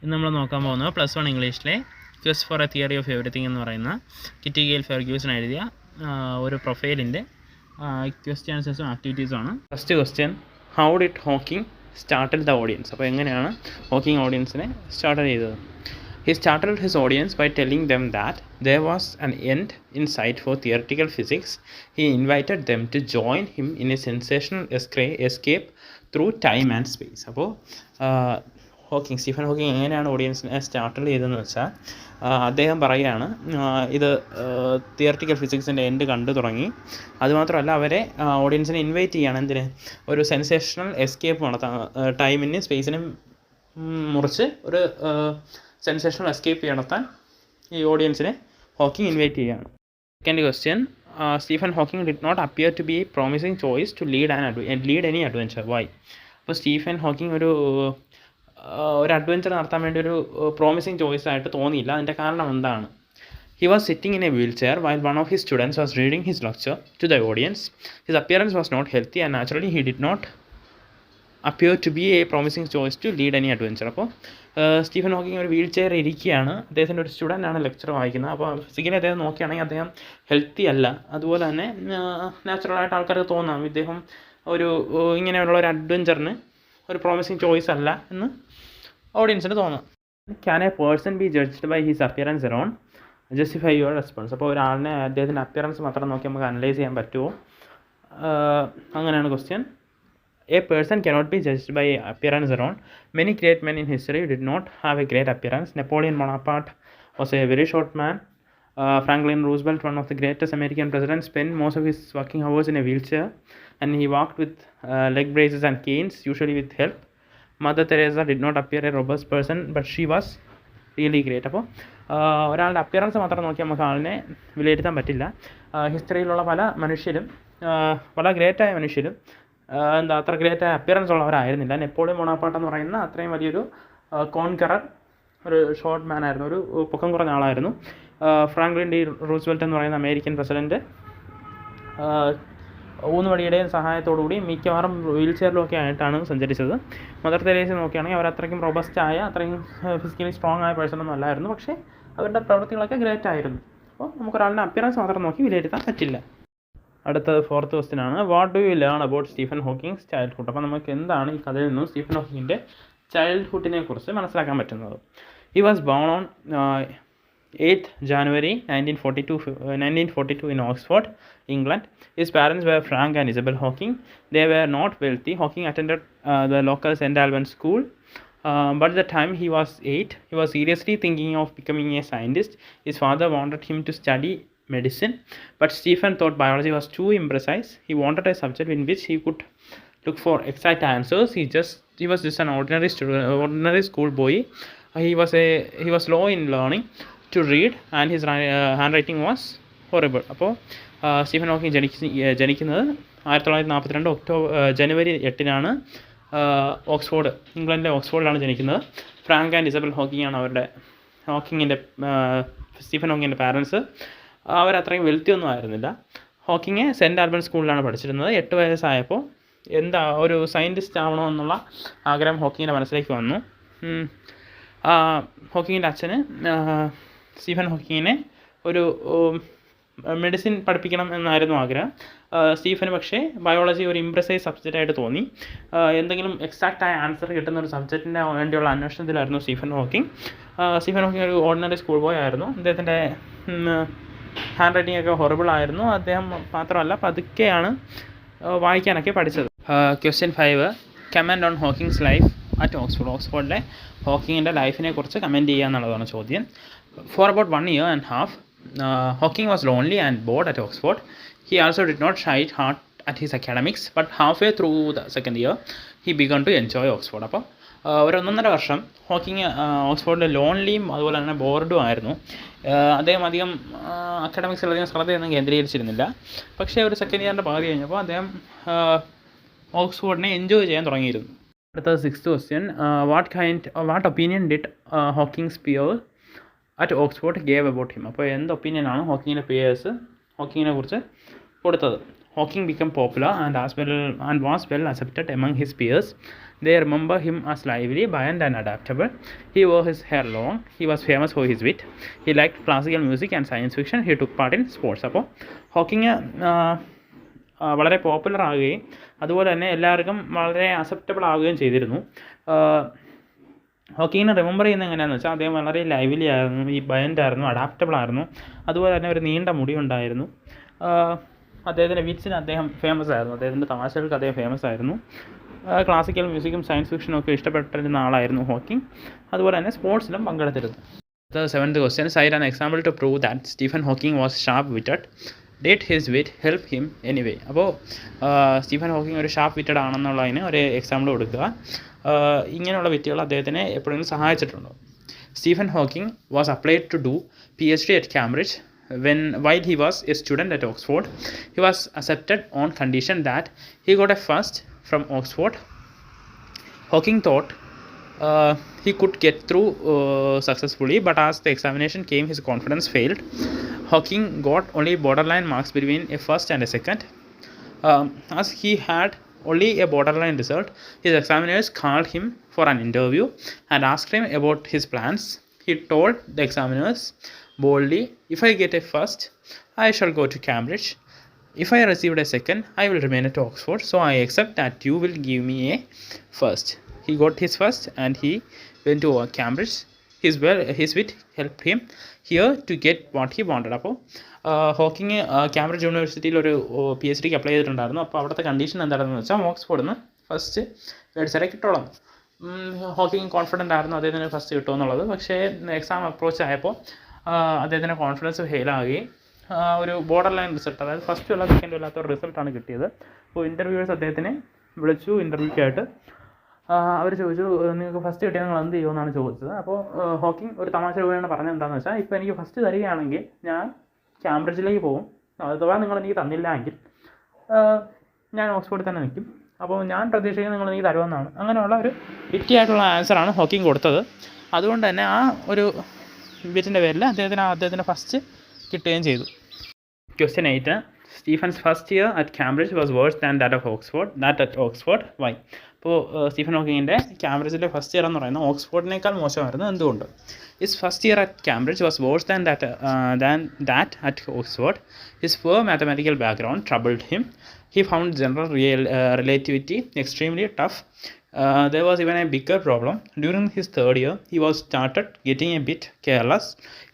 ഇന്ന് നമ്മൾ നോക്കാൻ പോകുന്നത് +1 ഇംഗ്ലീഷിലെ quest for a theory of everything എന്ന് പറയുന്ന കിറ്റി ഗെയിൽ ഫെർഗ്യൂസൺ എഴുതിയ ഒരു പ്രൊഫൈലിൻ്റെ ക്വസ്റ്റ്യൻ ആൻസേഴ്സും ആക്ടിവിറ്റീസുമാണ്. First question, how did Hawking started the audience? അപ്പോൾ എങ്ങനെയാണ് ഹോക്കിംഗ് ഓഡിയൻസിനെ സ്റ്റാർട്ട് ചെയ്തത്? He started his audience by telling them that there was an end in sight for theoretical physics. He invited them to join him in a sensational escape through time and space. അപ്പോൾ Stephen Hawking എങ്ങനെയാണ് ഓഡിയൻസിനെ start ചെയ്തതെന്ന് വെച്ചാൽ അദ്ദേഹം പറയുകയാണ് ഇത് theoretical ഫിസിക്സിൻ്റെ end കണ്ടു തുടങ്ങി. അതുമാത്രമല്ല അവരെ ഓഡിയൻസിനെ ഇൻവൈറ്റ് ചെയ്യുകയാണ് എന്തിന്, ഒരു സെൻസേഷണൽ എസ്കേപ്പ് നടത്താൻ, ടൈമിനും സ്പേസിനും മുറിച്ച് ഒരു സെൻസേഷണൽ എസ്കേപ്പ് നടത്താൻ ഈ ഓഡിയൻസിനെ ഹോക്കിംഗ് ഇൻവൈറ്റ് ചെയ്യുകയാണ്. Second question, Stephen Hawking did not appear to be a promising choice to lead any adventure. Why? അപ്പോൾ സ്റ്റീഫൻ ഹോക്കിംഗ് ഒരു അഡ്വഞ്ചർ നടത്താൻ വേണ്ടി ഒരു പ്രോമിസിങ് ചോയ്സ് ആയിട്ട് തോന്നിയില്ല. അതിൻ്റെ കാരണം എന്താണ്? He was sitting in a wheelchair while one of his students was reading his lecture to the audience. His appearance was not healthy and naturally he did not appear to be a promising choice to lead any adventure. അപ്പോൾ Stephen Hawking ഒരു wheel chair ഇരിക്കുകയാണ്, അദ്ദേഹത്തിൻ്റെ ഒരു സ്റ്റുഡൻ്റാണ് lecture വായിക്കുന്നത്. അപ്പോൾ physically അദ്ദേഹം നോക്കുകയാണെങ്കിൽ അദ്ദേഹം ഹെൽത്തി അല്ല. അതുപോലെ തന്നെ നാച്ചുറലായിട്ട് ആൾക്കാർക്ക് തോന്നാം ഇദ്ദേഹം ഇങ്ങനെയുള്ള ഒരു അഡ്വഞ്ചറിന് ഒരു പ്രോമിസിങ് ചോയ്സ് അല്ല എന്ന് ഓഡിയൻസിന് തോന്നാം. Can a person be judged by his appearance alone? Justify your response. അപ്പോൾ ഒരാളിനെ അദ്ദേഹത്തിൻ്റെ അപ്പിയറൻസ് മാത്രം നോക്കി നമുക്ക് അനലൈസ് ചെയ്യാൻ പറ്റുമോ? അങ്ങനെയാണ് question. A person cannot be judged by appearance alone. Many great men in history did not have a great appearance. Napoleon Bonaparte was a very short man. Franklin Roosevelt, one of the greatest American presidents, spent most of his working hours in a wheelchair and he walked with leg braces and canes, usually with help. Mother Teresa did not appear a robust person, but she was really great. അപ്പോൾ ഒരാളുടെ appearance മാത്രം നോക്കി നമുക്ക് ആളിനെ വിലയിരുത്താൻ പറ്റില്ല. ഹിസ്റ്ററിയിലുള്ള പല മനുഷ്യരും, പല ഗ്രേറ്റായ മനുഷ്യരും അത്ര ഗ്രേറ്റ് അപ്പിയറൻസ് ഉള്ളവരായിരുന്നില്ല. നെപ്പോളിയൻ ബൊണാപ്പാർട്ട് എന്ന് പറയുന്ന അത്രയും വലിയൊരു കോൺകറർ ഒരു ഷോർട്ട് മാൻ ആയിരുന്നു, ഒരു പൊക്കം കുറഞ്ഞ ആളായിരുന്നു. ഫ്രാങ്ക്ലിൻ ഡി റൂസ്വെൽറ്റ് എന്ന് പറയുന്ന അമേരിക്കൻ പ്രസിഡൻറ്റ് ഊന്നുവടിയുടെയും സഹായത്തോടുകൂടി മിക്കവാറും വീൽ ചെയറിലൊക്കെ ആയിട്ടാണ് സഞ്ചരിച്ചത്. മദർ തെരേസ നോക്കുകയാണെങ്കിൽ അവർ അത്രയ്ക്കും റോബസ്റ്റായ, അത്രയും ഫിസിക്കലി സ്ട്രോങ് ആയ പേഴ്സണൊന്നും അല്ലായിരുന്നു, പക്ഷേ അവരുടെ പ്രവൃത്തികളൊക്കെ ഗ്രേറ്റ് ആയിരുന്നു. അപ്പോൾ നമുക്കൊരാളുടെ അപ്പിയറൻസ് മാത്രം നോക്കി വിലയിരുത്താൻ പറ്റില്ല. അടുത്തത് ഫോർത്ത് ക്വസ്റ്റ്യൻ ആണ്, what do you learn about Stephen Hawkins childhood? അപ്പോൾ നമുക്ക് എന്താണ് ഈ കഥയിൽ നിന്നും സ്റ്റീഫൻ ഹോക്കിങ്ങിൻ്റെ ചൈൽഡ്ഹുഡിനെ കുറിച്ച് മനസ്സിലാക്കാൻ പറ്റുന്നത്? He was born on 8th January 1942 in Oxford, England. His parents were Frank and Isabel Hawking. They were not wealthy. Hawking attended the local St. Albans school. But at the time he was 8, he was seriously thinking of becoming a scientist. His father wanted him to study medicine, but Stephen thought biology was too imprecise. He wanted a subject in which he could look for exact answers. He was just an ordinary school boy. He was slow in learning to read and his handwriting was horrible. അപ്പോൾ Stephen Hawking ജനിക്കുന്നത് 1942 ജനുവരി 8 Oxford, ഇംഗ്ലണ്ടിലെ ഓക്സ്ഫോർഡിലാണ് ജനിക്കുന്നത്. Frank and Isabel Hawking ആണ് Stephen ഹോക്കിങ്ങിൻ്റെ parents. അവരത്രയും wealthy ഒന്നും ആയിരുന്നില്ല. Hawking cent Alban സ്കൂളിലാണ് പഠിച്ചിരുന്നത്. 8 വയസ്സായപ്പോൾ ഒരു സയൻറ്റിസ്റ്റ് ആവണമെന്നുള്ള ആഗ്രഹം ഹോക്കിങ്ങിൻ്റെ മനസ്സിലേക്ക് വന്നു. ഹോക്കിങ്ങിൻ്റെ അച്ഛന് സ്റ്റീഫൻ ഹോക്കിങ്ങിനെ ഒരു മെഡിസിൻ പഠിപ്പിക്കണം എന്നായിരുന്നു ആഗ്രഹം. സ്റ്റീഫന് പക്ഷേ ബയോളജി ഒരു ഇംപ്രസൈസ് സബ്ജക്റ്റായിട്ട് തോന്നി. എന്തെങ്കിലും എക്സാക്റ്റായ ആൻസർ കിട്ടുന്ന ഒരു സബ്ജക്റ്റിൻ്റെ വേണ്ടിയുള്ള അന്വേഷണത്തിലായിരുന്നു സ്റ്റീഫൻ ഹോക്കിങ്. ഒരു ഓർഡിനറി സ്കൂൾ ബോയ് ആയിരുന്നു. അദ്ദേഹത്തിൻ്റെ ഹാൻഡ് റൈറ്റിംഗ് ഒക്കെ ഹൊറിബിൾ ആയിരുന്നു. അദ്ദേഹം മാത്രമല്ല പതുക്കെയാണ് വായിക്കാനൊക്കെ പഠിച്ചത്. Question 5, comment on Hawking's life at Oxford. ഓക്സ്ഫോർഡിലെ ഹോക്കിങ്ങിൻ്റെ ലൈഫിനെ കുറിച്ച് കമൻറ്റ് ചെയ്യുക എന്നുള്ളതാണ് ചോദ്യം. For about 1 year and a half, Hawking was lonely and bored at Oxford. He also did not shine hard at his academics, but halfway through the second year, he began to enjoy Oxford. അപ്പോൾ ഒരു 1.5 വർഷം Hawking ഓക്സ്ഫോർഡിൽ ലോൺലിയും അതുപോലെ തന്നെ ബോർഡും ആയിരുന്നു. അദ്ദേഹം അധികം അക്കാഡമിക്സിലധികം ശ്രദ്ധയൊന്നും കേന്ദ്രീകരിച്ചിരുന്നില്ല. പക്ഷേ ഒരു സെക്കൻഡ് ഇയറിൻ്റെ പകുതി കഴിഞ്ഞപ്പോൾ അദ്ദേഹം ഓക്സ്ഫോർഡിനെ എൻജോയ് ചെയ്യാൻ തുടങ്ങിയിരുന്നു. അടുത്തത് 6th question, what opinion did Hawking's peer at Oxford gave about him? അപ്പോൾ എന്ത് ഒപ്പീനിയനാണ് ഹോക്കിങ്ങിൻ്റെ പിയേഴ്സ് ഹോക്കിങ്ങിനെ കുറിച്ച് കൊടുത്തത്? Hawking became popular and was well accepted among his peers. They remember him as lively, buoyant, and adaptable. He wore his hair long. He was famous for his wit. He liked classical music and science fiction. He took part in sports. അപ്പോൾ Hawking വളരെ popular ആവുകയും അതുപോലെ തന്നെ എല്ലാവർക്കും വളരെ acceptable ആവുകയും ചെയ്തിരുന്നു. ഹോക്കിങ്ങിനെ remember ചെയ്യുന്നത് എങ്ങനെയാണെന്ന് വെച്ചാൽ അദ്ദേഹം വളരെ ലൈവ്ലി ആയിരുന്നു, ഈ ബയൻ്റ് ആയിരുന്നു, അഡാപ്റ്റബിൾ ആയിരുന്നു, അതുപോലെ തന്നെ ഒരു നീണ്ട മുടി ഉണ്ടായിരുന്നു. അദ്ദേഹത്തിൻ്റെ വിറ്റ്സിന് അദ്ദേഹം ഫേമസ് ആയിരുന്നു, അദ്ദേഹത്തിൻ്റെ തമാശകൾക്ക് അദ്ദേഹം ഫേമസ് ആയിരുന്നു. ക്ലാസിക്കൽ മ്യൂസിക്കും സയൻസ് ഫിക്ഷനും ഒക്കെ ഇഷ്ടപ്പെട്ടിരുന്ന ആളായിരുന്നു ഹോക്കിംഗ്. അതുപോലെ തന്നെ സ്പോർട്സിലും പങ്കെടുത്തിരുന്നു. Seventh question, cite an example to prove that Stephen Hawking was sharp witted. Did his wit help him anyway. അപ്പോൾ സ്റ്റീഫൻ ഹോക്കിംഗ് ഒരു ഷാർപ്പ് വിറ്റഡ് ആണെന്നുള്ളതിന് ഒരു എക്സാമ്പിൾ കൊടുക്കുക. ഇങ്ങനെയുള്ള വിറ്റുകൾ അദ്ദേഹത്തിനെ എപ്പോഴെങ്കിലും സഹായിച്ചിട്ടുണ്ടോ? Stephen Hawking was applied to do PhD at Cambridge. While he was a student at Oxford, he was accepted on condition that he got a first from Oxford. Hawking thought he could get through successfully, but as the examination came, his confidence failed. Hawking got only borderline marks between a first and a second. As he had only a borderline result, his examiners called him for an interview and asked him about his plans. He told the examiners boldly, "If I get a first, I shall go to Cambridge. If I received a second, I will remain at Oxford. So I accept that you will give me a first." He got his first and he went to Cambridge. His wit helped him here to get what he wanted. അപ്പോൾ Hawking Cambridge യൂണിവേഴ്സിറ്റിയിൽ ഒരു PhDക്ക് apply ചെയ്തിട്ടുണ്ടായിരുന്നു. അപ്പോൾ അവിടുത്തെ condition എന്താണെന്ന് വെച്ചാൽ ഓക്സ്ഫോർഡിൽ നിന്ന് first മേടിച്ചാലേ കിട്ടോളാം. Hawking confident ആയിരുന്നു അദ്ദേഹത്തിന് ഫസ്റ്റ് കിട്ടുമെന്നുള്ളത്. പക്ഷേ എക്സാം അപ്രോച്ച് ആയപ്പോൾ അദ്ദേഹത്തിൻ്റെ കോൺഫിഡൻസ് ഫെയിലാകുകയും ഒരു ബോർഡർ ലൈൻ റിസൾട്ട്, അതായത് ഫസ്റ്റും അല്ല സെക്കൻഡും അല്ലാത്ത ഒരു റിസൾട്ടാണ് കിട്ടിയത്. അപ്പോൾ ഇൻ്റർവ്യൂവേഴ്സ് അദ്ദേഹത്തിനെ വിളിച്ചു ഇൻ്റർവ്യൂക്കായിട്ട്. അവർ ചോദിച്ചു, നിങ്ങൾക്ക് ഫസ്റ്റ് കിട്ടിയാൽ നിങ്ങൾ എന്ത് ചെയ്യുമെന്നാണ് ചോദിച്ചത്. അപ്പോൾ ഹോക്കിംഗ് ഒരു തമാശ രൂപയാണ് പറഞ്ഞത് എന്താണെന്ന് വെച്ചാൽ, ഇപ്പോൾ എനിക്ക് ഫസ്റ്റ് തരികയാണെങ്കിൽ ഞാൻ കാംബ്രിഡ്ജിലേക്ക് പോകും, അഥവാ നിങ്ങൾ എനിക്ക് തന്നില്ല എങ്കിൽ ഞാൻ ഓക്സ്ഫോർഡിൽ തന്നെ നിൽക്കും. അപ്പോൾ ഞാൻ പ്രതീക്ഷിക്കുന്നത് നിങ്ങൾ എനിക്ക് തരുമെന്നാണ്. അങ്ങനെയുള്ള ഒരു വിറ്റിയായിട്ടുള്ള ആൻസറാണ് ഹോക്കിംഗ് കൊടുത്തത്. അതുകൊണ്ട് തന്നെ ആ ഒരു വിറ്റിൻ്റെ പേരിൽ അദ്ദേഹത്തിന് ഫസ്റ്റ് കിട്ടുകയും ചെയ്തു. Question 8. Stephen's first year at Cambridge was worse than that at Oxford. Why? അപ്പോൾ സ്റ്റീഫൻ ഹോക്കിങ്ങിൻ്റെ കാംബ്രിഡ്ജിലെ ഫസ്റ്റ് ഇയർ എന്ന് പറയുന്നത് ഓക്സ്ഫോർഡിനേക്കാൾ മോശമായിരുന്നു. എന്തുകൊണ്ട്? His first year at Cambridge was worse than that at Oxford. His poor mathematical background troubled him. He found general relativity extremely tough. There was even a bigger problem. During his third year, he was started getting a bit careless.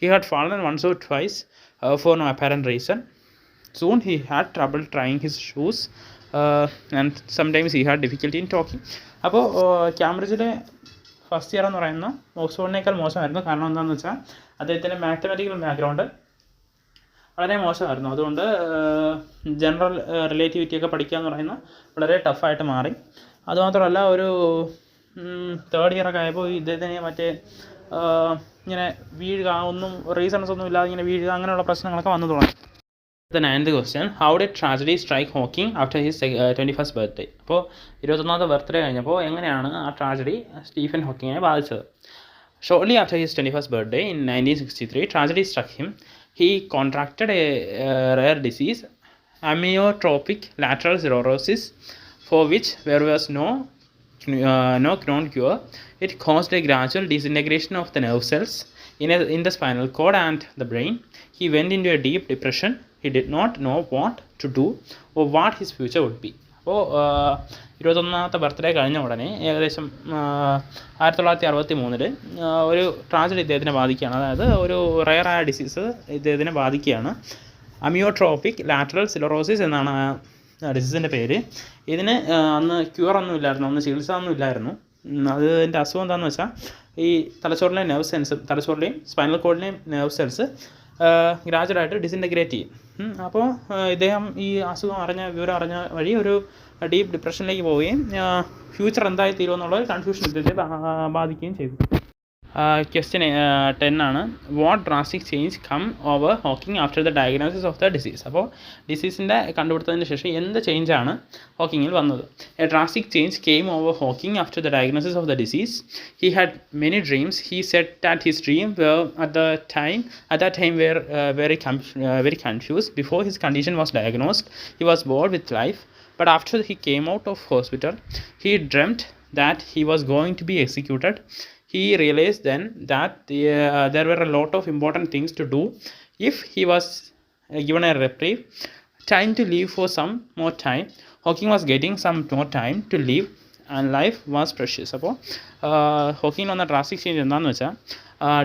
He had fallen once or twice for no apparent reason. Soon he had trouble trying his shoes and sometimes he had difficulty in talking. അപ്പോൾ കാംബ്രിഡ്ജിലെ first year എന്ന് പറയുന്ന ഓക്സ്ഫോർഡിനേക്കാൾ മോശമായിരുന്നു. കാരണം എന്താണെന്ന് വെച്ചാൽ അദ്ദേഹത്തിൻ്റെ mathematical background വളരെ മോശമായിരുന്നു. അതുകൊണ്ട് ജനറൽ റിലേറ്റിവിറ്റിയൊക്കെ പഠിക്കുക എന്ന് പറയുന്ന വളരെ ടഫായിട്ട് മാറി. അതുമാത്രമല്ല ഒരു തേർഡ് ഇയറൊക്കെ ആയപ്പോൾ ഇദ്ദേഹത്തിന് മറ്റേ ഇങ്ങനെ വീഴുക, റീസൺസ് ഒന്നും ഇല്ലാതെ ഇങ്ങനെ വീഴുക, അങ്ങനെയുള്ള പ്രശ്നങ്ങളൊക്കെ വന്നു തുടങ്ങി. The 9th question, how did tragedy strike Hawking after his 21st birthday? അപ്പോൾ 21ാമത്തെ ബർത്ത്ഡേ കഴിഞ്ഞപ്പോൾ എങ്ങനെയാണ് ആ ട്രാജഡി സ്റ്റീഫൻ ഹോക്കിങ്ങിനെ ബാധിച്ചത്? Shortly after his 21st birthday in 1963, tragedy struck him. He contracted a rare disease, amyotrophic lateral sclerosis, for which there was no known cure. It caused a gradual disintegration of the nerve cells in the spinal cord and the brain. He went into a deep depression. He did not know what to do or what his future would be. അപ്പോൾ 21ാമത്തെ birthday കഴിഞ്ഞ ഉടനെ ഏകദേശം 1963 ഒരു tragedy ഇദ്ദേഹത്തിനെ ബാധിക്കുകയാണ്. അതായത് ഒരു റയറായ disease ഇദ്ദേഹത്തിനെ ബാധിക്കുകയാണ്. അമിയോട്രോപിക് lateral sclerosis എന്നാണ് ആ ഡിസീസിൻ്റെ പേര്. ഇതിന് അന്ന് ക്യൂറൊന്നും ഇല്ലായിരുന്നു, അന്ന് ചികിത്സ ഒന്നും ഇല്ലായിരുന്നു. അതിൻ്റെ അസുഖം എന്താണെന്ന് വെച്ചാൽ ഈ തലച്ചോറിലെയും സ്പൈനൽ കോഡിലെയും നെർവ് സെൽസ് ഗ്രാജുവലായിട്ട് ഡിസിൻറ്റഗ്രേറ്റ് ചെയ്യും. അപ്പോൾ ഇദ്ദേഹം ഈ വിവരം അറിഞ്ഞ വഴി ഒരു ഡീപ്പ് ഡിപ്രഷനിലേക്ക് പോവുകയും ഫ്യൂച്ചർ എന്തായി തീരുമെന്നുള്ള കൺഫ്യൂഷൻ ഇദ്ദേഹത്തെ ബാധിക്കുകയും ചെയ്തു. Question 10 ആണ്. What drastic change come over Hawking after the diagnosis of the disease. അപ്പോൾ ഡിസീസിൻ്റെ കണ്ടുപിടുത്തതിന് ശേഷം എന്ത് ചേഞ്ചാണ് ഹോക്കിങ്ങിൽ വന്നത്? A drastic change came over Hawking after the diagnosis of the disease. He had many dreams. He said that his dream at that time were very confused. Before his condition was diagnosed, he was bored with life. But after he came out of hospital, he dreamt that he was going to be executed. He realized then that there were a lot of important things to do if he was given a reprieve, time to live for some more time. Hawking was getting some more time to live and life was precious. അപ്പോൾ ഹോക്കിങ്ങിൽ വന്ന drastic change എന്താണെന്ന് വെച്ചാൽ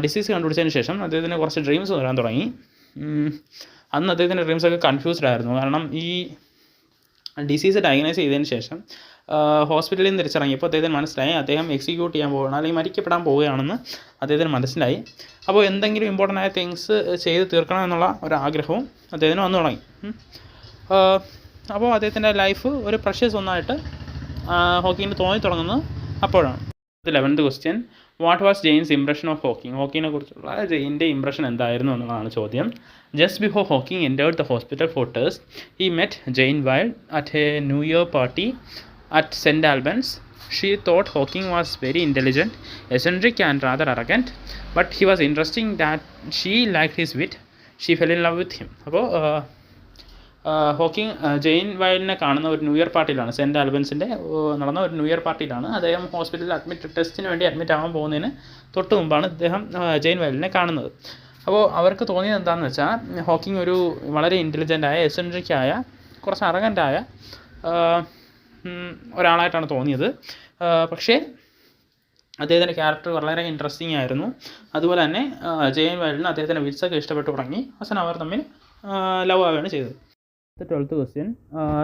disease കണ്ടുപിടിച്ചതിന് ശേഷം അദ്ദേഹത്തിന് കുറച്ച് dreams വരാൻ തുടങ്ങി. അന്ന് അദ്ദേഹത്തിൻ്റെ ഡ്രീംസൊക്കെ കൺഫ്യൂസ്ഡ് ആയിരുന്നു. കാരണം ഈ ഡിസീസ് ഡയഗ്നോസ് ചെയ്തതിന് ശേഷം ഹോസ്പിറ്റലിൽ നിന്ന് തിരിച്ചിറങ്ങിയപ്പോൾ അദ്ദേഹത്തിന് മനസ്സിലായി അദ്ദേഹം എക്സിക്യൂട്ട് ചെയ്യാൻ പോവുകയാണ്, അല്ലെങ്കിൽ മരിക്കപ്പെടാൻ പോവുകയാണെന്ന് അദ്ദേഹത്തിന് മനസ്സിലായി. അപ്പോൾ എന്തെങ്കിലും ഇമ്പോർട്ടൻ്റ് ആയ തിങ്സ് ചെയ്ത് തീർക്കണം എന്നുള്ള ഒരാഗ്രഹവും അദ്ദേഹത്തിന് വന്നു തുടങ്ങി. അപ്പോൾ അദ്ദേഹത്തിൻ്റെ ലൈഫ് ഒരു പ്രഷ്യസ് ഒന്നായിട്ട് ഹോക്കിങ്ങിന് തോന്നി തുടങ്ങുന്നത് അപ്പോഴാണ്. 11th question. What was Jane's impression of Hawking? ഹോക്കിങ്ങിനെ കുറിച്ചുള്ള ജെയിൻ്റെ ഇംപ്രഷൻ എന്തായിരുന്നു എന്നുള്ളതാണ് ചോദ്യം. Just before Hawking entered the hospital for test, he met Jane Wilde at a New Year party at St. Albans. She thought Hawking was very intelligent, eccentric and rather arrogant, but he was interesting that she liked his wit. She fell in love with him. അപ്പോൾ Hawking Jain വൈൽഡിനെ കാണുന്ന ഒരു new year പാർട്ടിയിലാണ്, cent ആൽബൻസിൻ്റെ നടന്ന ഒരു new year പാർട്ടിയിലാണ്. അദ്ദേഹം ഹോസ്പിറ്റലിൽ ടെസ്റ്റിന് വേണ്ടി admit ആവാൻ പോകുന്നതിന് തൊട്ട് മുമ്പാണ് അദ്ദേഹം ജെയിൻ വൈൽഡിനെ കാണുന്നത്. അപ്പോൾ അവർക്ക് തോന്നിയത് എന്താണെന്ന് വെച്ചാൽ ഹോക്കിംഗ് ഒരു വളരെ ഇൻ്റലിജൻ്റായ, എസെൻട്രിക്കായ, കുറച്ച് അറഗൻ്റായ ഒരാളായിട്ടാണ് തോന്നിയത്. പക്ഷേ അദ്ദേഹത്തിൻ്റെ ക്യാരക്ടർ വളരെ ഇൻട്രസ്റ്റിംഗ് ആയിരുന്നു. അതുപോലെ തന്നെ ജെയിൻ വൈൽഡിന് അദ്ദേഹത്തിൻ്റെ വിറ്റ്സൊക്കെ ഇഷ്ടപ്പെട്ടു തുടങ്ങി. അവസാനം അവർ തമ്മിൽ ലവ് ആവുകയാണ് ചെയ്തത്. 12th question.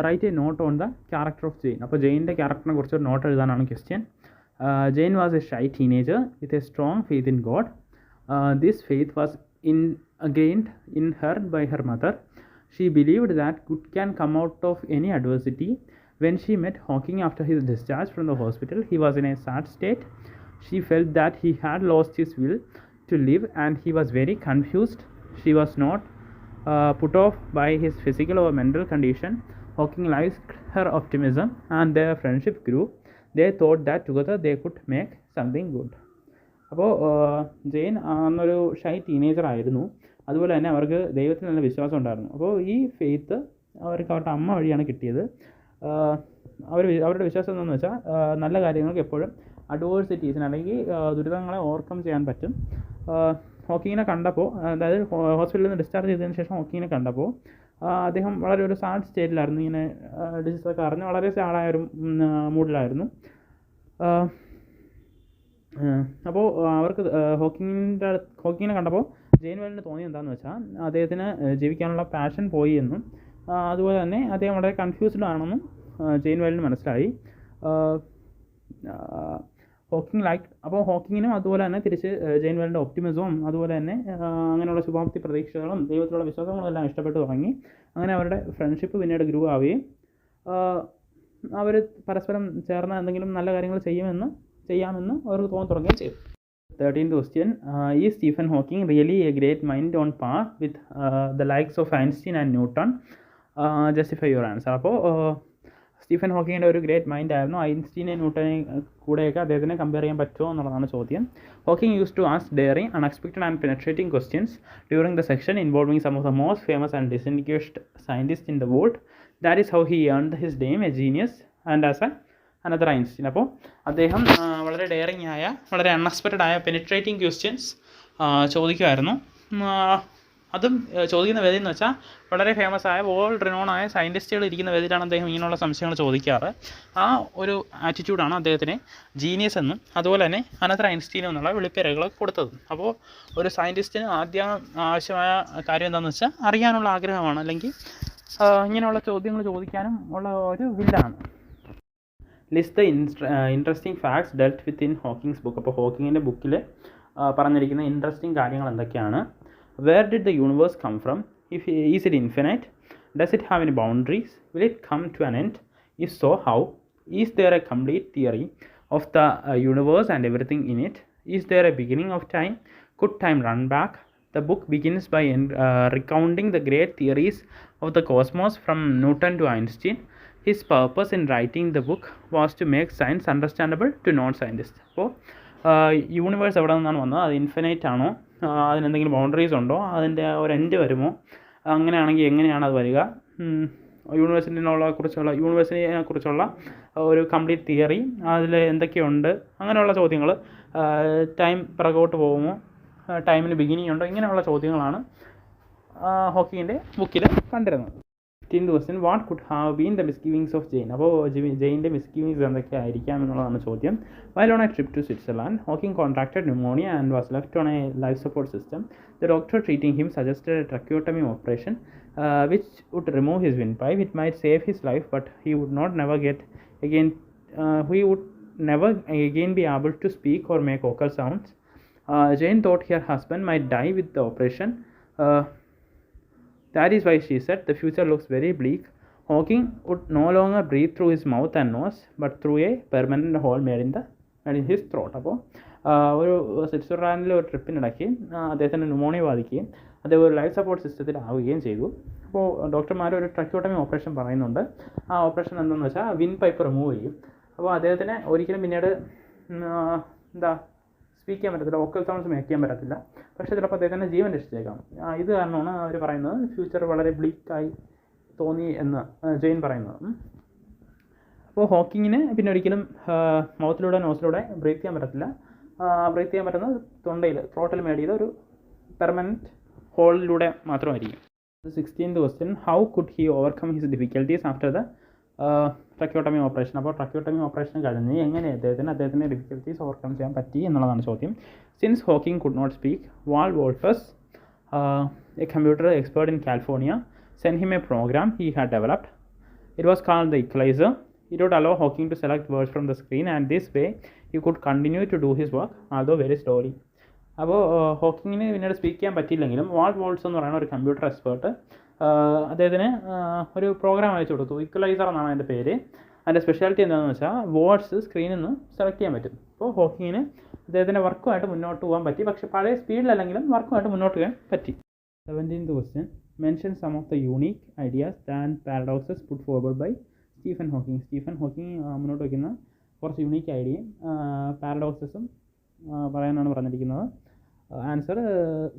Write a note on the character of Jane. അപ്പോൾ ജെയിൻ്റെ ക്യാരക്ടറിനെ കുറിച്ച് ഒരു നോട്ട് എഴുതാനാണ് question. Jane was a shy teenager with a strong faith in God. This faith was ingrained in her by her mother. She believed that good can come out of any adversity. When she met Hawking after his discharge from the hospital, he was in a sad state. She felt that he had lost his will to live and he was very confused. She was not put off by his physical or mental condition. Hawking liked her optimism and their friendship grew. They thought that together they could make something good. അപ്പോൾ ജെയിൻ അന്നൊരു shy teenager ആയിരുന്നു. അതുപോലെ തന്നെ അവർക്ക് ദൈവത്തിൽ നല്ല വിശ്വാസം ഉണ്ടായിരുന്നു. അപ്പോൾ ഈ ഫെയ്ത്ത് അവർക്ക് അവരുടെ അമ്മ വഴിയാണ് കിട്ടിയത്. അവരുടെ വിശ്വാസം എന്താണെന്ന് വെച്ചാൽ നല്ല കാര്യങ്ങൾക്ക് എപ്പോഴും അഡ്വേഴ്സിറ്റീസിന് അല്ലെങ്കിൽ ദുരിതങ്ങളെ ഓവർകം ചെയ്യാൻ പറ്റും. ഹോക്കിങ്ങിനെ കണ്ടപ്പോൾ, അതായത് ഹോസ്പിറ്റലിൽ നിന്ന് ഡിസ്ചാർജ് ചെയ്തതിന് ശേഷം ഹോക്കിങ്ങിനെ കണ്ടപ്പോൾ അദ്ദേഹം വളരെ ഒരു സാഡ് സ്റ്റേറ്റിലായിരുന്നു. ഇങ്ങനെ ഡിസീസൊക്കെ അറിഞ്ഞ് വളരെ സാഡായ ഒരു മൂഡിലായിരുന്നു. അപ്പോൾ അവർക്ക് ഹോക്കിങ്ങിനെ കണ്ടപ്പോൾ ജെയിൻ വൈൽഡിന് തോന്നിയത് എന്താണെന്ന് വെച്ചാൽ അദ്ദേഹത്തിന് ജീവിക്കാനുള്ള പാഷൻ പോയി എന്നും അതുപോലെ തന്നെ അദ്ദേഹം വളരെ കൺഫ്യൂസ്ഡ് ആണെന്നും ജെയിൻ വൈൽഡിന് മനസ്സിലായി. അപ്പോൾ ഹോക്കിങ്ങിനും അതുപോലെ തന്നെ തിരിച്ച് ജെയിൻ വൈൽഡിൻ്റെ ഒപ്റ്റിമിസവും അതുപോലെ തന്നെ അങ്ങനെയുള്ള ശുഭാപ്തി പ്രതീക്ഷകളും ദൈവത്തിലുള്ള വിശ്വാസങ്ങളും എല്ലാം ഇഷ്ടപ്പെട്ടു തുടങ്ങി. അങ്ങനെ അവരുടെ ഫ്രണ്ട്ഷിപ്പ് പിന്നീട് ഗ്രൂ ആവുകയും അവർ പരസ്പരം ചേർന്ന് എന്തെങ്കിലും നല്ല കാര്യങ്ങൾ ചെയ്യാമെന്ന് അവർക്ക് തോന്നി തുടങ്ങുകയും ചെയ്തു. 13th question. Is Stephen Hawking really a great mind on par with the likes of Einstein and Newton? Justify your answer. അപ്പോൾ സ്റ്റീഫൻ ഹോക്കിങ്ങിൻ്റെ ഒരു ഗ്രേറ്റ് മൈൻഡ് ആയിരുന്നു. ഐൻസ്റ്റീനെ ന്യൂട്ടനെ കൂടെയൊക്കെ അദ്ദേഹത്തിനെ കമ്പയർ ചെയ്യാൻ പറ്റുമോ എന്നുള്ളതാണ് ചോദ്യം. Hawking use to ask daring, unexpected and penetrating questions during the section involving some of the most famous and distinguished scientist in the world. That is how he earned his name a genius and as another Einstein. അപ്പോൾ അദ്ദേഹം വളരെ daring ആയ, വളരെ unexpected ആയ penetrating questions ചോദിക്കുമായിരുന്നു. അതും ചോദിക്കുന്ന വേദി എന്ന് വെച്ചാൽ വളരെ ഫേമസ് ആയ, വേൾഡ് റിനോൺ ആയ സയൻറ്റിസ്റ്റുകൾ ഇരിക്കുന്ന വേദിയിലാണ് അദ്ദേഹം ഇങ്ങനെയുള്ള സംശയങ്ങൾ ചോദിക്കാറ്. ആ ഒരു ആറ്റിറ്റ്യൂഡാണ് അദ്ദേഹത്തിന് ജീനിയസ് എന്നും അതുപോലെ തന്നെ അനദർ ഐൻസ്റ്റീനും എന്നുള്ള വിളിപ്പേരുകൾ കൊടുത്തത്. അപ്പോൾ ഒരു സയൻറ്റിസ്റ്റിന് ആദ്യം ആവശ്യമായ കാര്യം എന്താണെന്ന് വെച്ചാൽ അറിയാനുള്ള ആഗ്രഹമാണ്, അല്ലെങ്കിൽ ഇങ്ങനെയുള്ള ചോദ്യങ്ങൾ ചോദിക്കാനും ഉള്ള ഒരു വില്ലാണ്. List the interesting facts dealt with in Hawking's book. അപ്പോൾ ഹോക്കിങ്ങിൻ്റെ ബുക്കിൽ പറഞ്ഞിരിക്കുന്ന ഇൻട്രസ്റ്റിംഗ് കാര്യങ്ങൾ എന്തൊക്കെയാണ്? Where did the universe come from? Is it infinite? Does it have any boundaries? Will it come to an end? If so, how? Is there a complete theory of the universe and everything in it? Is there a beginning of time? Could time run back? The book begins by recounting the great theories of the cosmos from Newton to Einstein. His purpose in writing the book was to make science understandable to non-scientists. അപ്പോൾ universe എവിടെ നിന്നാണ് വന്നത്, അത് infinite ആണോ, അതിനെന്തെങ്കിലും boundaries ഉണ്ടോ, അതിൻ്റെ ഒരു എൻഡ് വരുമോ, അങ്ങനെയാണെങ്കിൽ എങ്ങനെയാണ് അത് വരിക, യൂണിവേഴ്സിനെ കുറിച്ചുള്ള ഒരു കംപ്ലീറ്റ് തിയറി, അതിൽ എന്തൊക്കെയുണ്ട്, അങ്ങനെയുള്ള ചോദ്യങ്ങൾ, ടൈം പിറകോട്ട് പോകുമോ, ടൈമിന് ബിഗിനിങ് ഉണ്ടോ, ഇങ്ങനെയുള്ള ചോദ്യങ്ങളാണ് ഹോക്കിങ്ങിൻ്റെ ബുക്കിൽ കണ്ടിരുന്നത്. 15th question, what could have been the misgivings of Jane. അപ്പോൾ ജെയിൻ്റെ മിസ്ഗിവിങ്സ് എന്തൊക്കെ ആയിരിക്കാം എന്നുള്ളതാണ് ചോദ്യം. While on a trip to Switzerland, Hawking contracted pneumonia and was left on a life support system. The doctor treating him suggested a tracheotomy operation which would remove his windpipe. It might save his life, but he would never again be able to speak or make vocal sounds. Jane thought her husband might die with the operation. That is why she said, the future looks very bleak. Hawking would no longer breathe through his mouth and nose, but through a permanent hole made in his throat. അപ്പോൾ ഒരു സ്വിറ്റ്സർലാൻഡിലെ ഒരു ട്രിപ്പിനിടയ്ക്ക് അദ്ദേഹത്തിന് pneumonia ബാധിക്കുകയും അദ്ദേഹം ഒരു life support സിസ്റ്റത്തിൽ ആവുകയും ചെയ്തു. അപ്പോൾ ഡോക്ടർമാർ ഒരു ട്രക്യോട്ടമി ഓപ്പറേഷൻ പറയുന്നുണ്ട്. ആ ഓപ്പറേഷൻ എന്താണെന്ന് വെച്ചാൽ വിൻ പൈപ്പ് റിമൂവ് ചെയ്യും. അപ്പോൾ അദ്ദേഹത്തിന് ഒരിക്കലും പിന്നീട് സ്പീക്ക് ചെയ്യാൻ പറ്റത്തില്ല, വോക്കൽ സൗണ്ട്സ് മേക്ക് ചെയ്യാൻ പറ്റത്തില്ല. പക്ഷേ ചിലപ്പോൾ അദ്ദേഹത്തിൻ്റെ ജീവൻ രക്ഷിച്ചേക്കാം. ഇത് കാരണമാണ് അവർ പറയുന്നത് ഫ്യൂച്ചർ വളരെ ബ്ലീക്കായി തോന്നി എന്ന് ജെയിൻ പറയുന്നത്. അപ്പോൾ ഹോക്കിങ്ങിന് പിന്നെ ഒരിക്കലും മൗത്തിലൂടെ നോസിലൂടെ ബ്രീത്ത് ചെയ്യാൻ പറ്റത്തില്ല. ബ്രീത്ത് ചെയ്യാൻ പറ്റുന്നത് തൊണ്ടയിൽ, ത്രോട്ടിൽ മേഡ് ചെയ്ത ഒരു പെർമനൻറ്റ് ഹോളിലൂടെ മാത്രമായിരിക്കും. 16th question, how could he overcome his difficulties after the tracheotomy operation. അപ്പോൾ ട്രക്യോട്ടമി ഓപ്പറേഷൻ കഴിഞ്ഞ് എങ്ങനെ അദ്ദേഹത്തിൻ്റെ ഡിഫിക്കൽട്ടീസ് ഓവർകം ചെയ്യാൻ പറ്റി എന്നുള്ളതാണ് ചോദ്യം. Since Hawking could not speak, Walt Woltosz, a computer expert in California, sent him a program he had developed. It was called the equalizer. It would allow Hawking to select words from the screen, and this way he could continue to do his work, although very slowly. അപ്പോൾ ഹോക്കിങ്ങിന് പിന്നീട് speak ചെയ്യാൻ പറ്റിയില്ലെങ്കിലും വാൾ walls എന്ന് പറയുന്ന ഒരു computer expert അദ്ദേഹത്തിന് ഒരു programme അയച്ചു കൊടുത്തു. ഇക്വലൈസർ എന്നാണ് അതിൻ്റെ പേര്. അതിൻ്റെ സ്പെഷ്യാലിറ്റി എന്താണെന്ന് വെച്ചാൽ വേർഡ്സ് സ്ക്രീനിൽ നിന്ന് സെലക്ട് ചെയ്യാൻ പറ്റും. അപ്പോൾ ഹോക്കിങ്ങിന് അദ്ദേഹത്തിൻ്റെ വർക്കുമായിട്ട് മുന്നോട്ട് പോകാൻ പറ്റി. പക്ഷേ പഴയ സ്പീഡിലല്ലെങ്കിലും വർക്കുമായിട്ട് മുന്നോട്ട് പോകാൻ പറ്റി. 17th question, mention some of the unique ideas and paradoxes put forward by Stephen Hawking. Stephen Hawking മുന്നോട്ട് വയ്ക്കുന്ന കുറച്ച് യുണീക്ക് ഐഡിയയും പാരഡോക്സസും പറയാനാണ് പറഞ്ഞിരിക്കുന്നത്. Answer,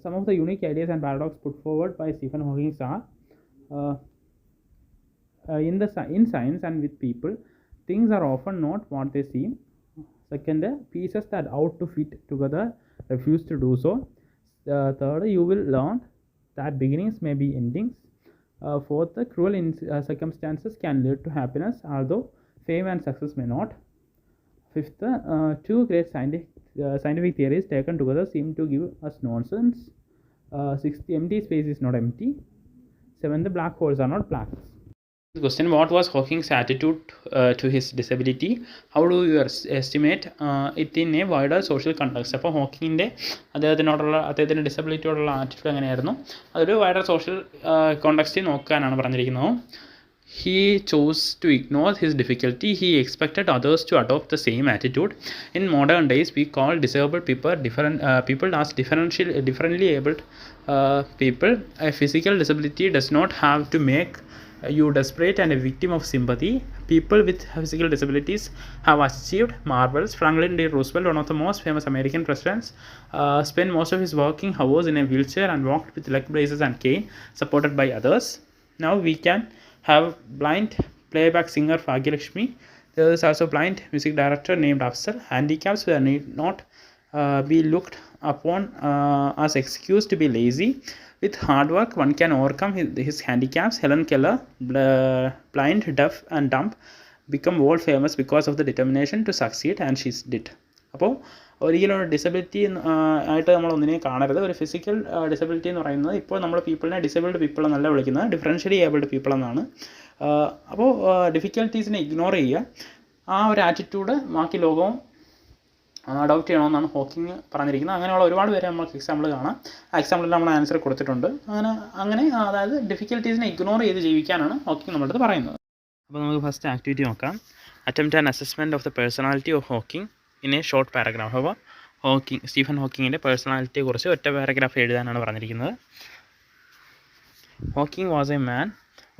some of the unique ideas and paradox put forward by Stephen Hawking are in science and with people, things are often not what they seem. Second, pieces that ought to fit together refuse to do so. Third, you will learn that beginnings may be endings. Fourth, cruel circumstances can lead to happiness, although fame and success may not. Fifth, two great scientific theories taken together seem to give us nonsense. Sixth, empty space is not empty. Seventh, black holes are not blacks. Question, what was Hawking's attitude to his disability? How do you estimate it in a wider social context? അപ്പോൾ ഹോക്കിങ്ങിൻ്റെ അദ്ദേഹത്തിൻ്റെ ഡിസബിലിറ്റിയോടുള്ള attitude എങ്ങനെയായിരുന്നു, അതൊരു wider social കോണ്ടെക്സ്റ്റിൽ നോക്കാനാണ് പറഞ്ഞിരിക്കുന്നത്. He chose to ignore his difficulty. He expected others to adopt the same attitude. In modern days, we call disabled people as differently abled people. A physical disability does not have to make you desperate and a victim of sympathy. People with physical disabilities have achieved marvels. Franklin D. Roosevelt, one of the most famous American presidents, spent most of his working hours in a wheelchair and walked with leg braces and cane, supported by others. Now we can have blind playback singer Bhagyalakshmi. There is also blind music director named Afsar. Handicaps need not be looked upon as excuse to be lazy. With hard work, one can overcome his handicaps. Helen Keller, blind, deaf and dumb, become world famous because of the determination to succeed, and she did. അപ്പോൾ ഒരിക്കലും disability ആയിട്ട് നമ്മൾ ഒന്നിനെ കാണരുത്. ഒരു physical disability എന്ന് പറയുന്നത് ഇപ്പോൾ നമ്മൾ പീപ്പിളിനെ ഡിസബിൾഡ് പീപ്പിൾ എന്നല്ല വിളിക്കുന്നത്, ഡിഫറൻഷ്യലി ഏബിൾഡ് പീപ്പിൾ എന്നാണ്. അപ്പോൾ ഡിഫിക്കൽട്ടീസിനെ ഇഗ്നോർ ചെയ്യുക, ആ ഒരു ആറ്റിറ്റ്യൂഡ് ബാക്കി ലോകവും അഡോപ്റ്റ് ചെയ്യണമെന്നാണ് ഹോക്കിങ് പറഞ്ഞിരിക്കുന്നത്. അങ്ങനെയുള്ള ഒരുപാട് പേരെ നമുക്ക് എക്സാമ്പിൾ കാണാം. ആ എക്സാമ്പിളിൽ നമ്മൾ ആൻസർ കൊടുത്തിട്ടുണ്ട്. അങ്ങനെ അതായത് ഡിഫിക്കൽട്ടീസിനെ ഇഗ്നോർ ചെയ്ത് ജീവിക്കാനാണ് ഹോക്കിങ് നമ്മുടെ അടുത്ത് പറയുന്നത്. അപ്പോൾ നമുക്ക് ഫസ്റ്റ് ആക്ടിവിറ്റി നോക്കാം. Attempt an assessment of the personality of Hawking in a short paragraph. However, സ്റ്റീഫൻ ഹോക്കിങ്ങിൻ്റെ പേഴ്സണാലിറ്റിയെക്കുറിച്ച് ഒറ്റ പാരഗ്രാഫ് എഴുതാനാണ് പറഞ്ഞിരിക്കുന്നത്. Hawking was a man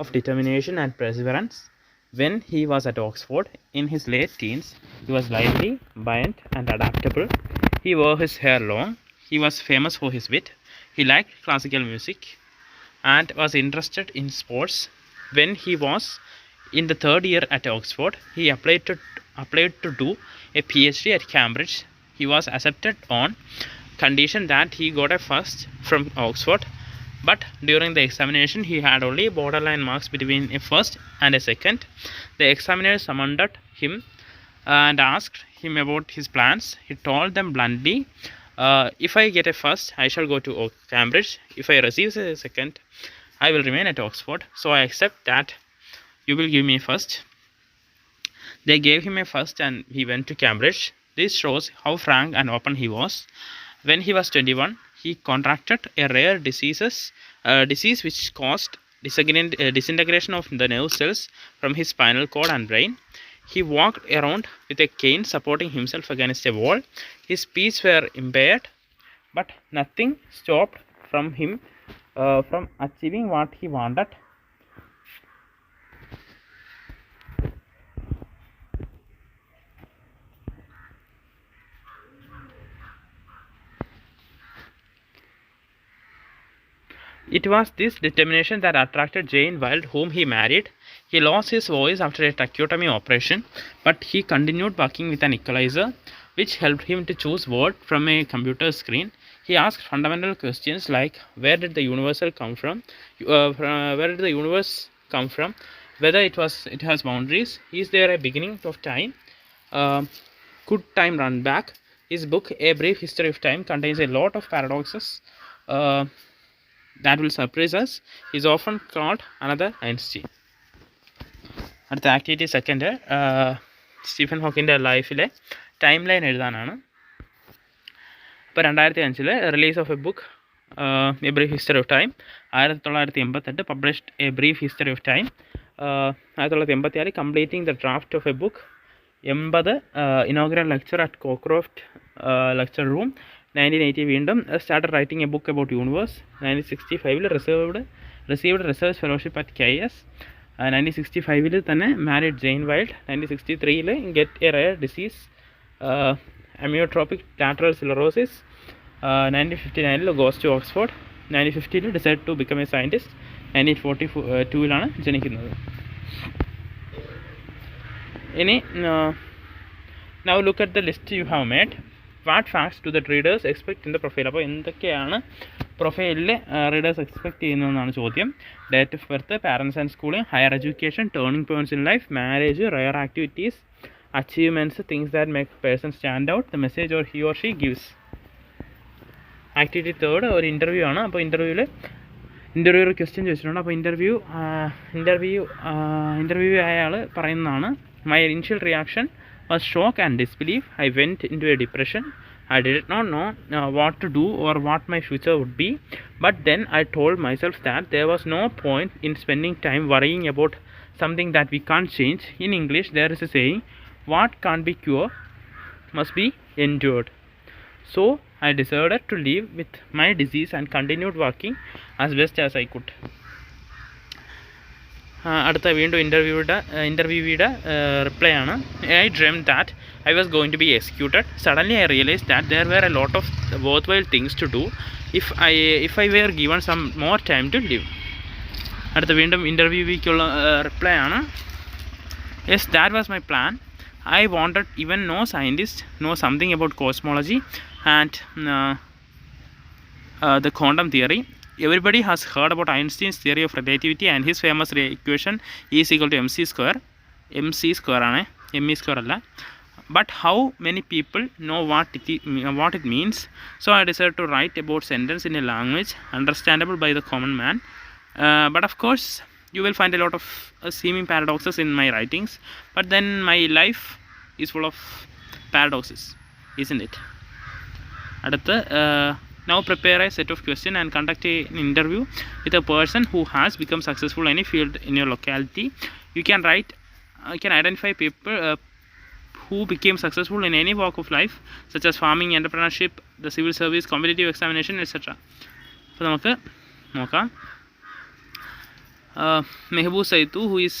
of determination and perseverance. When he was at Oxford in his late teens, he was lively, buoyant, and adaptable. He wore his hair long. He was famous for his wit. He liked classical music and was interested in sports. When he was in the third year at Oxford, he applied to do a PhD at Cambridge. He was accepted on condition that he got a first from Oxford. But during the examination, he had only borderline marks between a first and a second. The examiners summoned him and asked him about his plans. He told them bluntly, if I get a first, I shall go to Cambridge. If I receive a second, I will remain at Oxford. So I accept that you will give me a first. They gave him a first and he went to Cambridge. This shows how frank and open he was. When he was 21, he contracted a rare disease which caused disintegration of the nerve cells from his spinal cord and brain. He walked around with a cane supporting himself against a wall. His speech were impaired, but nothing stopped him from achieving what he wanted. It was this determination that attracted Jane Wilde, whom he married. He lost his voice after a tracheotomy operation, but he continued working with an equalizer, which helped him to choose words from a computer screen. He asked fundamental questions like, where did the universe come from? Whether it has boundaries? Is there a beginning of time? Could time run back? His book, A Brief History of Time, contains a lot of paradoxes that will surprise us. He is often called another Einstein. അടുത്ത activity second, Stephen ഹോക്കിൻ്റെ ലൈഫിലെ time line എഴുതാനാണ്. ഇപ്പോൾ 2005 release of A book A brief history of time. 1988 published A brief history of time. 1986 completing the draft of A book. 80 inaugural lecture at Cockcroft lecture room. 1980 വീണ്ടും started writing A book about universe. 1965 received research fellowship at KS. 1965 തന്നെ married Jain wild. 1963 get A rare disease amyotrophic lateral sclerosis. 1959 goes to Oxford. 1950 decide to become a scientist. 1942 ജനിക്കുന്നത്. ഇനി now look at the list you have made. What facts do the readers expect in the profile? അപ്പോൾ എന്തൊക്കെയാണ് പ്രൊഫൈലിൽ readers expect ചെയ്യുന്നതെന്നാണ് ചോദ്യം. Date of birth, parents and schooling, higher education, turning points in life, marriage, rare activities, achievements, things that make person stand out, the message or he or she gives. Activity third ഒരു interview ആണ്. അപ്പോൾ interview ഒരു question ചോദിച്ചിട്ടുണ്ട്. അപ്പോൾ interview ആയ ആൾ പറയുന്നതാണ്, my initial reaction was shock and disbelief. I went into a depression. I did not know what to do or what my future would be. But then I told myself that there was no point in spending time worrying about something that we can't change. In English, there is a saying, what can't be cured must be endured. So I decided to live with my disease and continued working as best as I could. അടുത്ത വീണ്ടും ഇൻ്റർവ്യൂവിയുടെ reply ആണ്. I dreamed that I was going to be executed. Suddenly I realise that there were a lot of worthwhile things to do if I were given some more time to live. അടുത്ത വീണ്ടും ഇൻ്റർവ്യൂവിക്കുള്ള reply ആണ്. Yes, that was my plan. I wanted even no scientist know something about cosmology and the quantum theory. Everybody has heard about Einstein's theory of relativity and his famous equation E is equal to mc square. mc square ആണ്, me square അല്ല. But how many people know what it means? So I decided to write about sentence in a language understandable by the common man. But of course you will find a lot of seeming paradoxes in my writings, but then my life is full of paradoxes, isn't it? അടുത്ത് now prepare a set of questions and conduct an interview with a person who has become successful in any field in your locality. You can identify people who became successful in any walk of life such as farming, entrepreneurship, the civil service, competitive examination, etc. അപ്പോൾ നമുക്ക് നോക്കാം. Mehboob Saitu, who is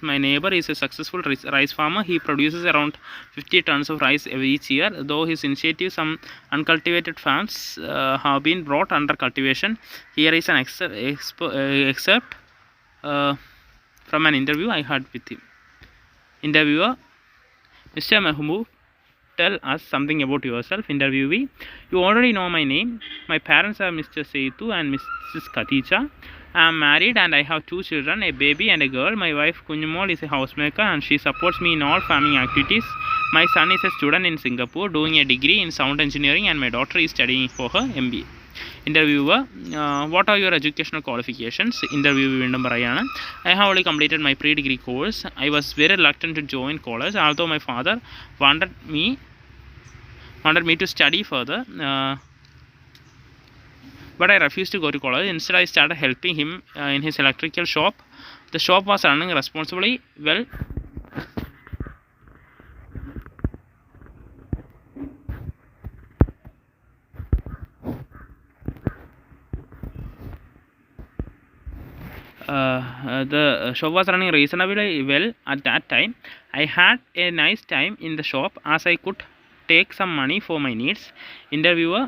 my neighbor, is a successful rice farmer. He produces around 50 tons of rice each year. Though his initiative, some uncultivated farms have been brought under cultivation. Here is an excerpt from an interview I had with him. Interviewer: Mr. Mehboob, tell us something about yourself. Interviewee: you already know my name. My parents are Mr. Saitu and Mrs. Khadija. I am married and I have 2 children, a baby and a girl. My wife Kunjumol is a housemaker and she supports me in all farming activities. My son is a student in Singapore doing a degree in sound engineering, and my daughter is studying for her MBA. Interviewer: what are your educational qualifications? Interviewer വീണ്ടും പറയാണ്: I have only completed my pre-degree course. I was very reluctant to join college, although my father wanted me to study further, but I refused to go to college. Instead, I started helping him in his electrical shop. The shop was running responsibly well. The shop was running reasonably well at that time. I had a nice time in the shop as I could take some money for my needs. Interviewer: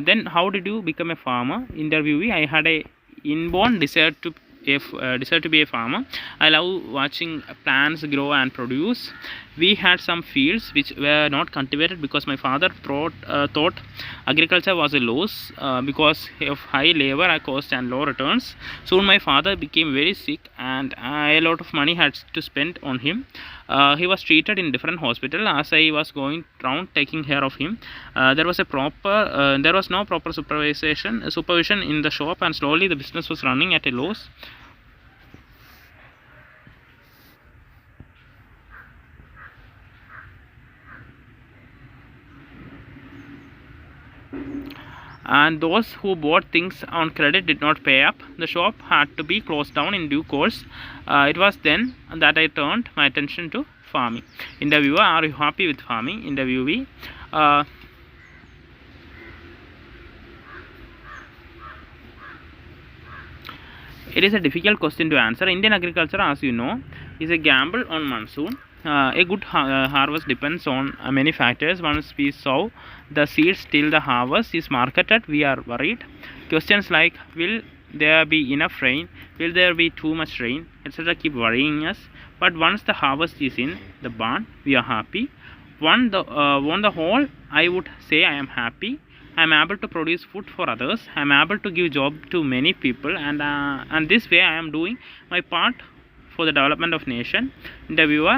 then how did you become a farmer? Interviewee: I had a inborn desire to be a farmer. I love watching plants grow and produce. We had some fields which were not cultivated because my father thought agriculture was a loss because of high labor cost and low returns. Soon my father became very sick and a lot of money had to spend on him. He was treated in different hospitals. As I was going around taking care of him, there was no proper supervision in the shop, and slowly the business was running at a loss. And those who bought things on credit did not pay up. The shop had to be closed down in due course. It was then that I turned my attention to farming. Interviewer: are you happy with farming? Interviewee: it is a difficult question to answer. Indian agriculture, as you know, is a gamble on monsoon. A good harvest depends on many factors. Once we sow the seeds till the harvest is marketed, we are worried. Questions like will there be enough rain, will there be too much rain, etc. keep worrying us. But once the harvest is in the barn, we are happy. On the whole, I would say I am happy. I am able to produce food for others. I am able to give job to many people, and this way I am doing my part for the development of nation. Interviewer: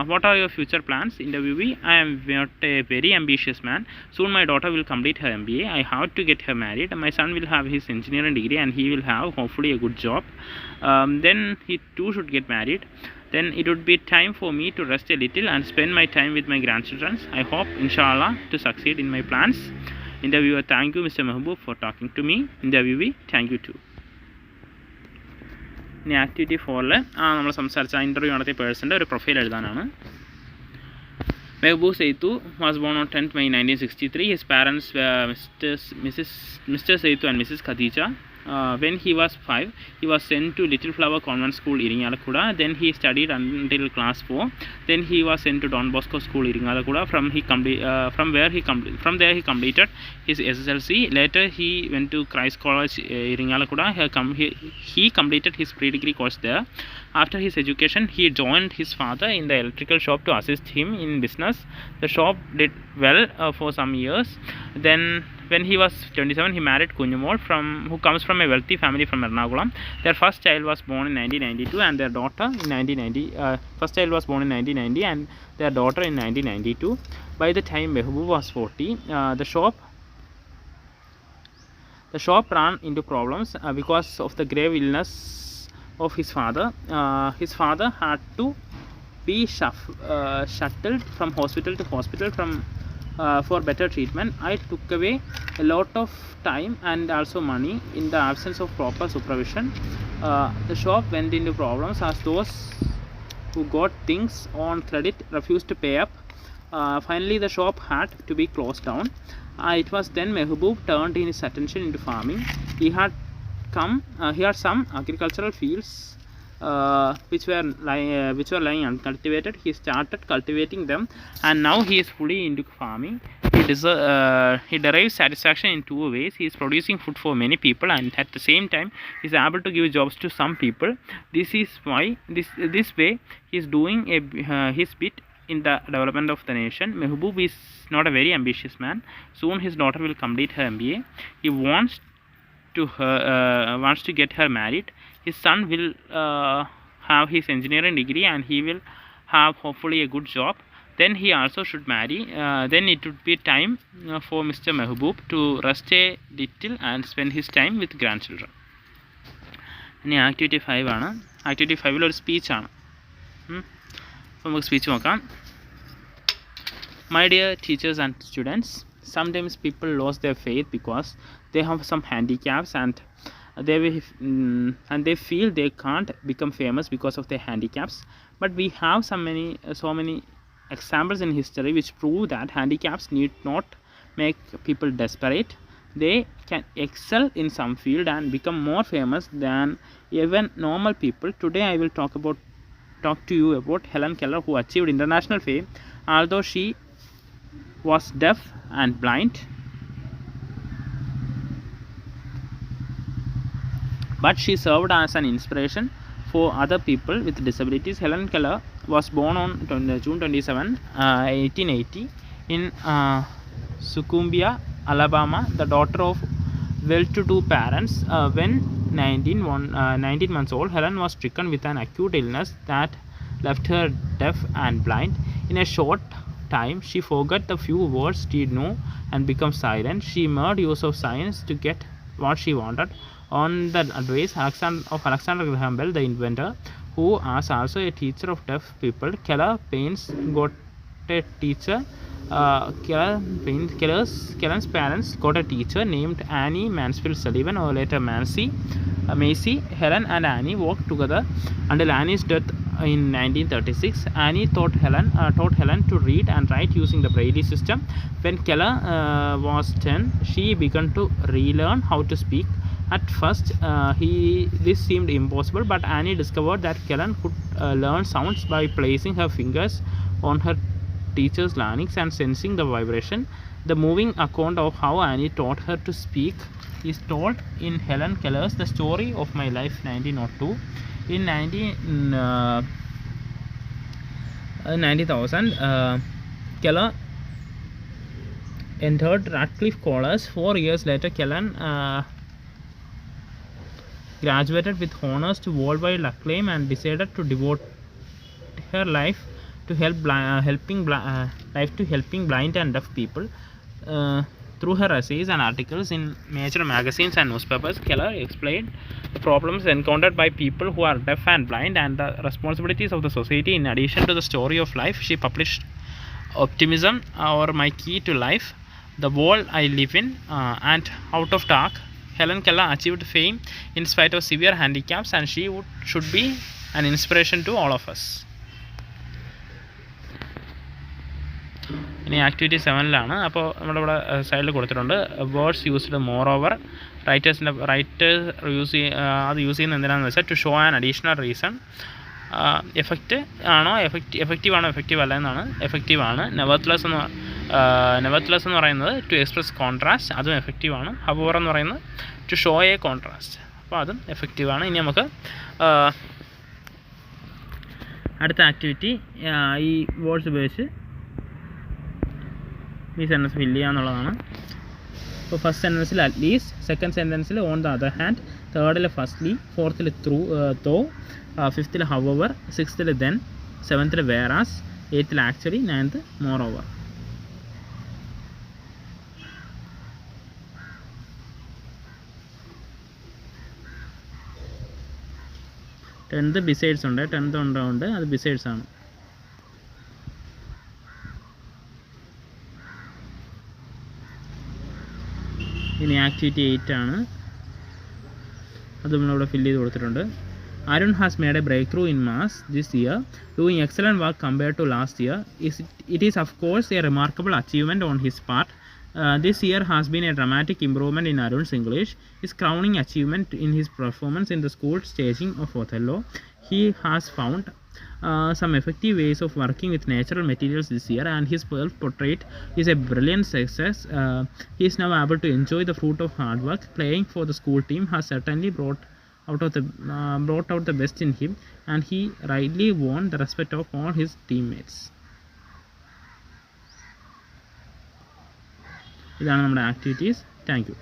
what are your future plans? Interviewee: I am not a very ambitious man. Soon my daughter will complete her MBA. I have to get her married. My son will have his engineering degree and he will have hopefully a good job. Then he too should get married. Then it would be time for me to rest a little and spend my time with my grandchildren. I hope, inshallah, to succeed in my plans. Interviewer: thank you, Mr. Mehboob, for talking to me. Interviewee: thank you too. ഇനി activity 4 നമ്മൾ സംസാരിച്ച interview നടത്തിയ പേഴ്സൻ്റെ ഒരു profile എഴുതാനാണ്. Mehboob Saitu was born on 10th May 1963. His parents were Mr. Saitu and Mrs. Khadija. When he was 5, he was sent to Little Flower Convent School, Irinjalakuda. Then he studied until class 4. Then he was sent to Don Bosco School, Irinjalakuda. From there he completed his SSLC. Later he went to Christ College, Irinjalakuda. He completed his pre-degree course there. After his education, he joined his father in the electrical shop to assist him in business. The shop did well for some years. Then when he was 27, he married Kunjumol, who comes from a wealthy family from Ernakulam. Their first child was born in 1992 and their daughter in 1990. First child was born in 1990 and their daughter in 1992. By the time Mehboob was 40, the shop ran into problems because of the grave illness of his father. His father had to be shuttled from hospital to hospital for better treatment. I took away a lot of time and also money in the absence of proper supervision. The shop went into problems as those who got things on credit refused to pay up. Finally, the shop had to be closed down. It was then Mehboob turned his attention into farming. He had some agricultural fields which were lying uncultivated. He started cultivating them, and now he is fully into farming. He derives satisfaction in two ways. He is producing food for many people, and at the same time he is able to give jobs to some people. This is why this way he is doing his bit in the development of the nation. Mehboob is not a very ambitious man. Soon his daughter will complete her MBA. He wants to get her married. His son will have his engineering degree, and he will have hopefully a good job. Then he also should marry. Then it would be time for Mr. Mehboob to rest a little and spend his time with grandchildren. ഇനി activity 5 ആണ്. Activity 5 ഒരു സ്പീച്ചാണ്. അപ്പോൾ നമുക്ക് speech നോക്കാം. My dear teachers and students, sometimes people lose their faith because they have some handicaps, and they feel they can't become famous because of their handicaps. But we have so many examples in history which prove that handicaps need not make people desperate. They can excel in some field and become more famous than even normal people. Today I will talk to you about Helen Keller, who achieved international fame although she was deaf and blind. But she served as an inspiration for other people with disabilities. Helen Keller was born on June 27, 1880 in Sucumbia, Alabama, the daughter of well-to-do parents. When 19 months old, Helen was stricken with an acute illness that left her deaf and blind. In a short time, she forgot the few words she knew and became silent. She made use of science to get what she wanted. On the advice of Alexander Graham Bell, the inventor, who was also a teacher of deaf people, Keller's parents got a teacher named Annie Mansfield Sullivan, or later Macy. Helen and Annie worked together until Annie's death in 1936. Annie taught Helen to read and write using the Braille system. When Keller was 10, she began to relearn how to speak. At first, this seemed impossible, but Annie discovered that Helen could learn sounds by placing her fingers on her teacher's larynx and sensing the vibration. The moving account of how Annie taught her to speak is told in Helen Keller's The Story of My Life, 1902. In 90,000, Keller entered Radcliffe College. 4 years later, Helen graduated with honors to worldwide acclaim and decided to devote her life to helping blind and deaf people. Through her essays and articles in major magazines and newspapers, Keller explained the problems encountered by people who are deaf and blind and the responsibilities of the society. In addition to the story of life, she published Optimism, or My Key to Life, The World I Live in, and Out of Dark. Helen Keller achieved fame in spite of severe handicaps, and she should be an inspiration to all of us. ഇനി activity 7ലാണ്. അപ്പോൾ നമ്മളിവിടെ സൈഡിൽ കൊടുത്തിട്ടുണ്ട് words used moreover. Writers അത് use ചെയ്യുന്നത് എന്തിനാണെന്ന് വെച്ചാൽ to show an additional reason. Effective ആണോ എഫക്റ്റീവ് അല്ല എന്നാണ്. എഫക്റ്റീവ് ആണ്. നെവർത്ത്ലെസ് എന്ന് പറയുന്നത് ടു എക്സ്പ്രസ് കോൺട്രാസ്റ്റ്, അതും എഫക്റ്റീവ് ആണ്. ഹവർ എന്ന് പറയുന്നത് ടു ഷോ എ കോൺട്രാസ്റ്റ്, അപ്പോൾ അതും എഫക്റ്റീവ് ആണ്. ഇനി നമുക്ക് അടുത്ത ആക്ടിവിറ്റി ഈ വേർഡ്സ് ഉപയോഗിച്ച് ഈ സെൻറ്റൻസ് ഫില്ല് ചെയ്യുക എന്നുള്ളതാണ്. അപ്പോൾ ഫസ്റ്റ് സെൻറ്റൻസിൽ അറ്റ്ലീസ്റ്റ്, സെക്കൻഡ് സെൻറ്റൻസിൽ ഓൺ ദ അതർ ഹാൻഡ്, തേർഡിൽ ഫസ്റ്റ്ലി, ഫോർത്തിൽ തോ, ഫിഫ്ത്തിൽ ഹവർ, സിക്സ്ത്തിൽ ദെൻ, സെവൻത്തിൽ വേറാസ്, എയ്ത്തിൽ actually, ninth moreover. 10th besides ഉണ്ട്. 10th ഉണ്ട്, അത് ബിസൈഡ്സ് ആണ്. ഇനി ആക്ടിവിറ്റി 8 ആണ്. അത് നമ്മളിവിടെ ഫില്ല് ചെയ്ത് കൊടുത്തിട്ടുണ്ട്. Arun has made a breakthrough in maths this year, doing excellent work compared to last year. It is of course a remarkable achievement on his part. This year has been a dramatic improvement in Arun's English. His crowning achievement in his performance in the school staging of Othello. He has found some effective ways of working with natural materials this year, and his self-portrait is a brilliant success. He is now able to enjoy the fruit of hard work. Playing for the school team has certainly brought out the best in him, and he rightly won the respect of all his teammates. ഇതാണ് നമ്മുടെ activities. Thank you.